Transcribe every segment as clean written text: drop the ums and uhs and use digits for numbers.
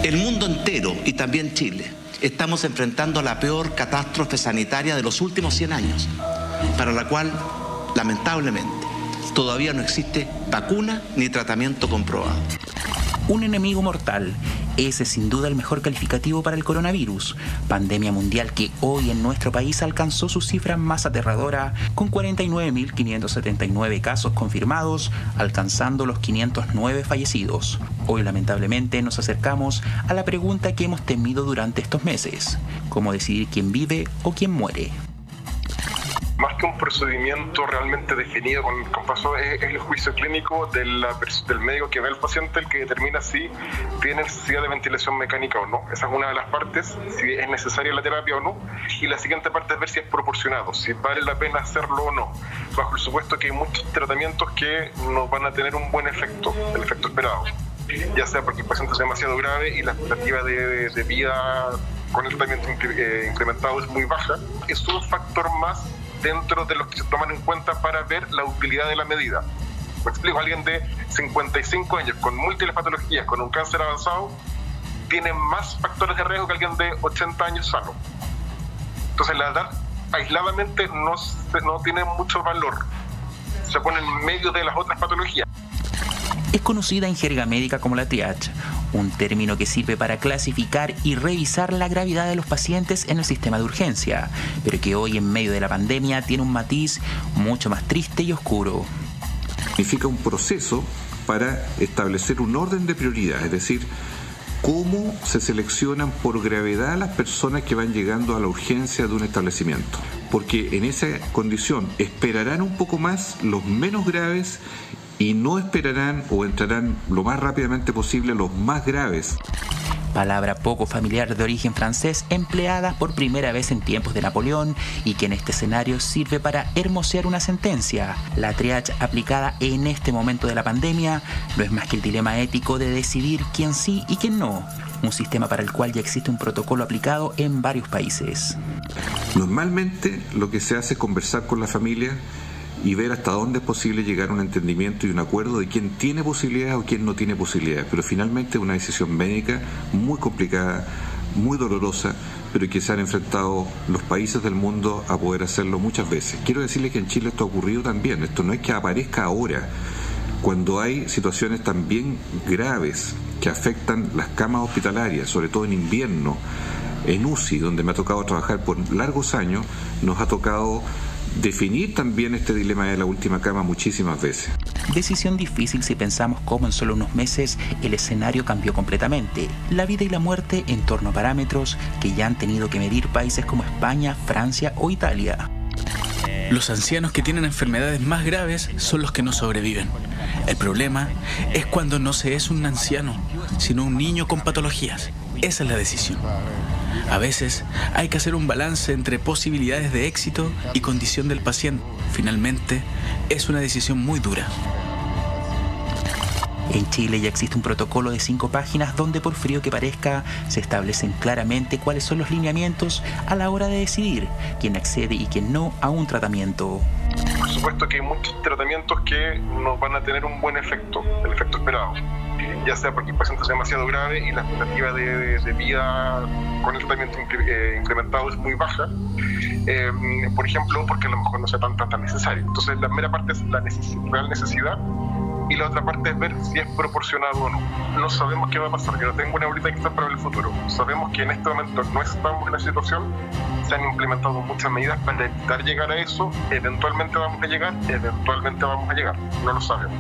El mundo entero, y también Chile, estamos enfrentando la peor catástrofe sanitaria de los últimos 100 años, para la cual, lamentablemente, todavía no existe vacuna ni tratamiento comprobado. Un enemigo mortal. Ese es sin duda el mejor calificativo para el coronavirus, pandemia mundial que hoy en nuestro país alcanzó su cifra más aterradora, con 49.579 casos confirmados, alcanzando los 509 fallecidos. Hoy lamentablemente nos acercamos a la pregunta que hemos temido durante estos meses: ¿cómo decidir quién vive o quién muere? Más que un procedimiento realmente definido con paso, es el juicio clínico del médico que ve al paciente el que determina si tiene necesidad de ventilación mecánica o no. Esa es una de las partes, si es necesaria la terapia o no. Y la siguiente parte es ver si es proporcionado, si vale la pena hacerlo o no. Bajo el supuesto que hay muchos tratamientos que no van a tener un buen efecto, el efecto esperado. Ya sea porque el paciente es demasiado grave y la expectativa de vida con el tratamiento implementado es muy baja. Es un factor más dentro de los que se toman en cuenta para ver la utilidad de la medida. Me explico, alguien de 55 años con múltiples patologías, con un cáncer avanzado, tiene más factores de riesgo que alguien de 80 años sano. Entonces la edad aisladamente no tiene mucho valor, se pone en medio de las otras patologías. Es conocida en jerga médica como la triage, un término que sirve para clasificar y revisar la gravedad de los pacientes en el sistema de urgencia, pero que hoy en medio de la pandemia tiene un matiz mucho más triste y oscuro. Significa un proceso para establecer un orden de prioridad, es decir, cómo se seleccionan por gravedad las personas que van llegando a la urgencia de un establecimiento. Porque en esa condición esperarán un poco más los menos graves y no esperarán o entrarán lo más rápidamente posible los más graves. Palabra poco familiar de origen francés, empleada por primera vez en tiempos de Napoleón y que en este escenario sirve para hermosear una sentencia. La triage aplicada en este momento de la pandemia no es más que el dilema ético de decidir quién sí y quién no. Un sistema para el cual ya existe un protocolo aplicado en varios países. Normalmente lo que se hace es conversar con la familia y ver hasta dónde es posible llegar a un entendimiento y un acuerdo de quién tiene posibilidades o quién no tiene posibilidades. Pero finalmente es una decisión médica muy complicada, muy dolorosa, pero que se han enfrentado los países del mundo a poder hacerlo muchas veces. Quiero decirles que en Chile esto ha ocurrido también. Esto no es que aparezca ahora. Cuando hay situaciones también graves que afectan las camas hospitalarias, sobre todo en invierno, en UCI, donde me ha tocado trabajar por largos años, nos ha tocado definir también este dilema de la última cama muchísimas veces. Decisión difícil si pensamos cómo en solo unos meses el escenario cambió completamente. La vida y la muerte en torno a parámetros que ya han tenido que medir países como España, Francia o Italia. Los ancianos que tienen enfermedades más graves son los que no sobreviven. El problema es cuando no se es un anciano, sino un niño con patologías. Esa es la decisión. A veces hay que hacer un balance entre posibilidades de éxito y condición del paciente. Finalmente, es una decisión muy dura. En Chile ya existe un protocolo de 5 páginas donde, por frío que parezca, se establecen claramente cuáles son los lineamientos a la hora de decidir quién accede y quién no a un tratamiento. Por supuesto que hay muchos tratamientos que no van a tener un buen efecto, el efecto esperado. Ya sea porque el paciente es demasiado grave y la expectativa de vida con el tratamiento implementado es muy baja, por ejemplo, porque a lo mejor no sea tan necesario. Entonces la primera parte es la real necesidad y la otra parte es ver si es proporcionado o no. No sabemos qué va a pasar, yo no tengo una bolita de cristal para el futuro. Sabemos que en este momento no estamos en la situación, se han implementado muchas medidas para evitar llegar a eso, eventualmente vamos a llegar, no lo sabemos.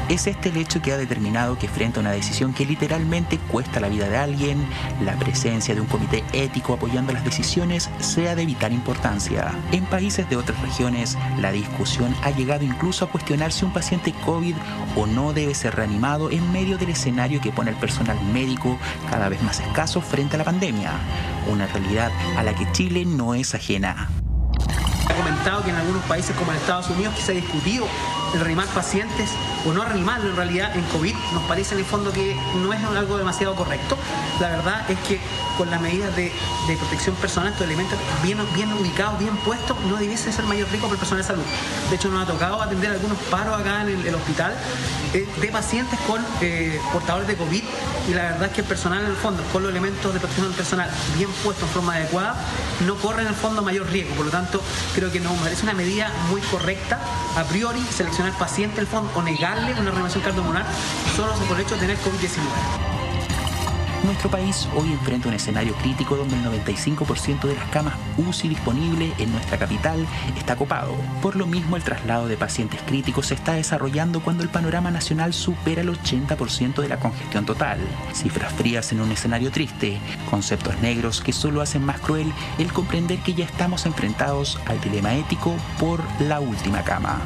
Es este el hecho que ha determinado que frente a una decisión que literalmente cuesta la vida de alguien, la presencia de un comité ético apoyando las decisiones sea de vital importancia. En países de otras regiones, la discusión ha llegado incluso a cuestionar si un paciente COVID o no debe ser reanimado en medio del escenario que pone al personal médico cada vez más escaso frente a la pandemia, una realidad a la que Chile no es ajena. Ha comentado que en algunos países como en Estados Unidos que se ha discutido el reanimar pacientes o no reanimarlo en realidad en COVID nos parece en el fondo que no es algo demasiado correcto. La verdad es que con las medidas de protección personal, estos elementos bien ubicados, bien puestos, no debiese ser mayor riesgo para el personal de salud. De hecho, nos ha tocado atender algunos paros acá en el hospital de pacientes con portadores de COVID, y la verdad es que el personal en el fondo, con los elementos de protección personal bien puestos en forma adecuada, no corre en el fondo mayor riesgo. Por lo tanto, creo que nos parece una medida muy correcta a priori seleccionar pacientes en el fondo o negarle una reanimación cardiopulmonar solo por el hecho de tener COVID-19. Nuestro país hoy enfrenta un escenario crítico donde el 95% de las camas UCI disponibles en nuestra capital está copado. Por lo mismo, el traslado de pacientes críticos se está desarrollando cuando el panorama nacional supera el 80% de la congestión total. Cifras frías en un escenario triste, conceptos negros que solo hacen más cruel el comprender que ya estamos enfrentados al dilema ético por la última cama.